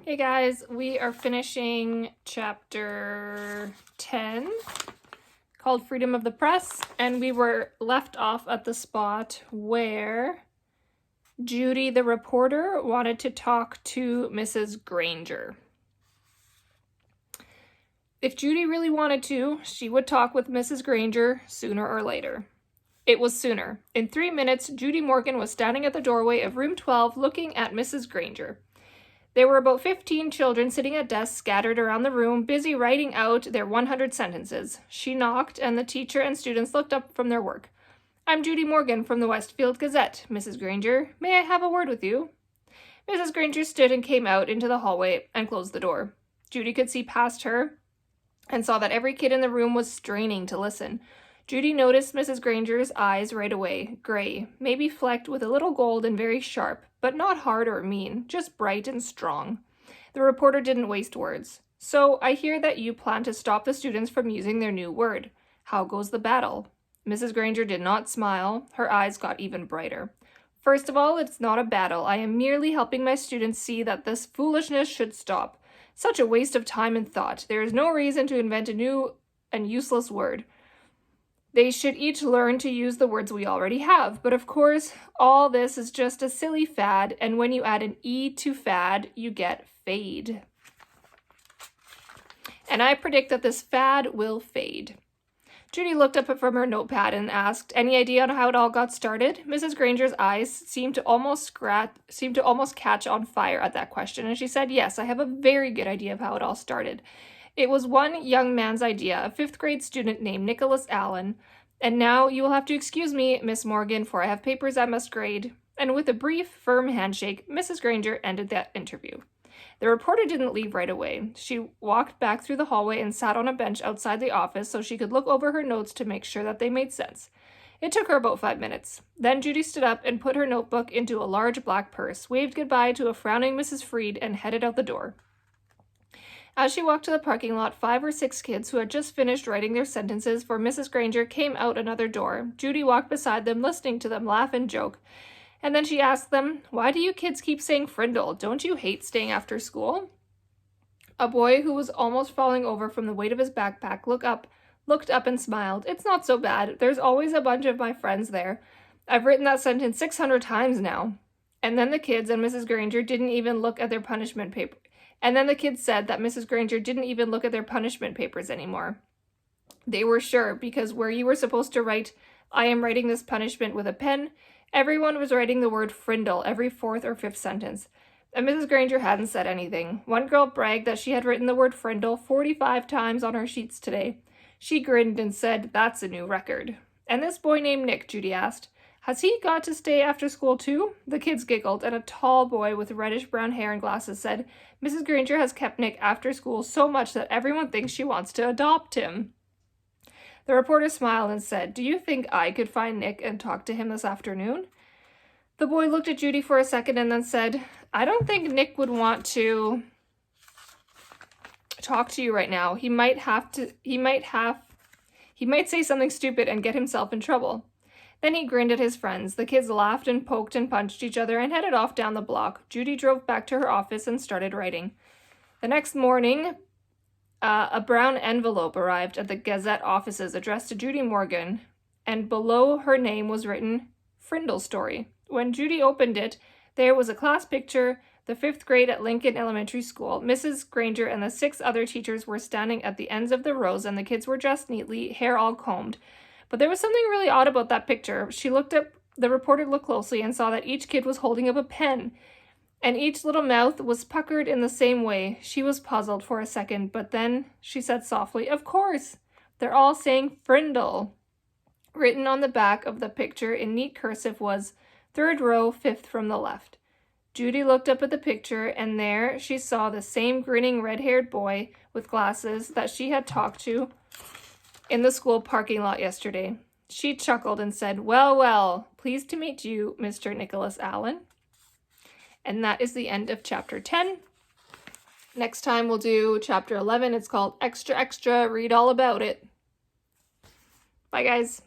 Hey guys, we are finishing chapter 10 called Freedom of the Press, and we were left off at the spot where Judy, the reporter, wanted to talk to Mrs. Granger. If Judy really wanted to, she would talk with Mrs. Granger sooner or later. It was sooner. In 3 minutes, Judy Morgan was standing at the doorway of room 12 looking at Mrs. Granger. There were about 15 children sitting at desks scattered around the room, busy writing out their 100 sentences. She knocked, and the teacher and students looked up from their work. "I'm Judy Morgan from the Westfield Gazette, Mrs. Granger. May I have a word with you?" Mrs. Granger stood and came out into the hallway and closed the door. Judy could see past her and saw that every kid in the room was straining to listen. Judy noticed Mrs. Granger's eyes right away, gray, maybe flecked with a little gold and very sharp, but not hard or mean, just bright and strong. The reporter didn't waste words. "So, I hear that you plan to stop the students from using their new word. How goes the battle?" Mrs. Granger did not smile. Her eyes got even brighter. "First of all, it's not a battle. I am merely helping my students see that this foolishness should stop. Such a waste of time and thought. There is no reason to invent a new and useless word. They should each learn to use the words we already have. But of course, all this is just a silly fad, and when you add an E to fad, you get fade. And I predict that this fad will fade." Judy looked up from her notepad and asked, "Any idea on how it all got started?" Mrs. Granger's eyes seemed to almost catch on fire at that question, and she said, "Yes, I have a very good idea of how it all started. It was one young man's idea, a 5th grade student named Nicholas Allen. And now you will have to excuse me, Miss Morgan, for I have papers I must grade." And with a brief, firm handshake, Mrs. Granger ended that interview. The reporter didn't leave right away. She walked back through the hallway and sat on a bench outside the office so she could look over her notes to make sure that they made sense. It took her about 5 minutes. Then Judy stood up and put her notebook into a large black purse, waved goodbye to a frowning Mrs. Freed, and headed out the door. As she walked to the parking lot, 5 or 6 kids who had just finished writing their sentences for Mrs. Granger came out another door. Judy walked beside them, listening to them laugh and joke. And then she asked them, "Why do you kids keep saying Frindle? Don't you hate staying after school?" A boy who was almost falling over from the weight of his backpack looked up and smiled. "It's not so bad. There's always a bunch of my friends there. I've written that sentence 600 times now." And then the kids and Mrs. Granger didn't even look at their punishment paper. And then the kids said that Mrs. Granger didn't even look at their punishment papers anymore. They were sure, because where you were supposed to write, "I am writing this punishment" with a pen, everyone was writing the word Frindle every 4th or 5th sentence. And Mrs. Granger hadn't said anything. One girl bragged that she had written the word Frindle 45 times on her sheets today. She grinned and said, "That's a new record." "And this boy named Nick," Judy asked, "has he got to stay after school too?" The kids giggled, and a tall boy with reddish-brown hair and glasses said, "Mrs. Granger has kept Nick after school so much that everyone thinks she wants to adopt him." The reporter smiled and said, "Do you think I could find Nick and talk to him this afternoon?" The boy looked at Judy for a second and then said, "I don't think Nick would want to talk to you right now. He might say something stupid and get himself in trouble." Then he grinned at his friends. The kids laughed and poked and punched each other and headed off down the block. Judy drove back to her office and started writing. The next morning, a brown envelope arrived at the Gazette offices addressed to Judy Morgan, and below her name was written, "Frindle Story." When Judy opened it, there was a class picture, the 5th grade at Lincoln Elementary School. Mrs. Granger and the 6 other teachers were standing at the ends of the rows, and the kids were dressed neatly, hair all combed. But there was something really odd about that picture. The reporter looked closely and saw that each kid was holding up a pen, and each little mouth was puckered in the same way. She was puzzled for a second, but then she said softly, "Of course, they're all saying Frindle." Written on the back of the picture in neat cursive was, "3rd row, 5th from the left." Judy looked up at the picture, and there she saw the same grinning red-haired boy with glasses that she had talked to in the school parking lot yesterday. She chuckled and said, "Well, well, pleased to meet you, Mr. Nicholas Allen." And that is the end of chapter 10. Next time we'll do chapter 11. It's called Extra Extra, Read All About It. Bye, guys.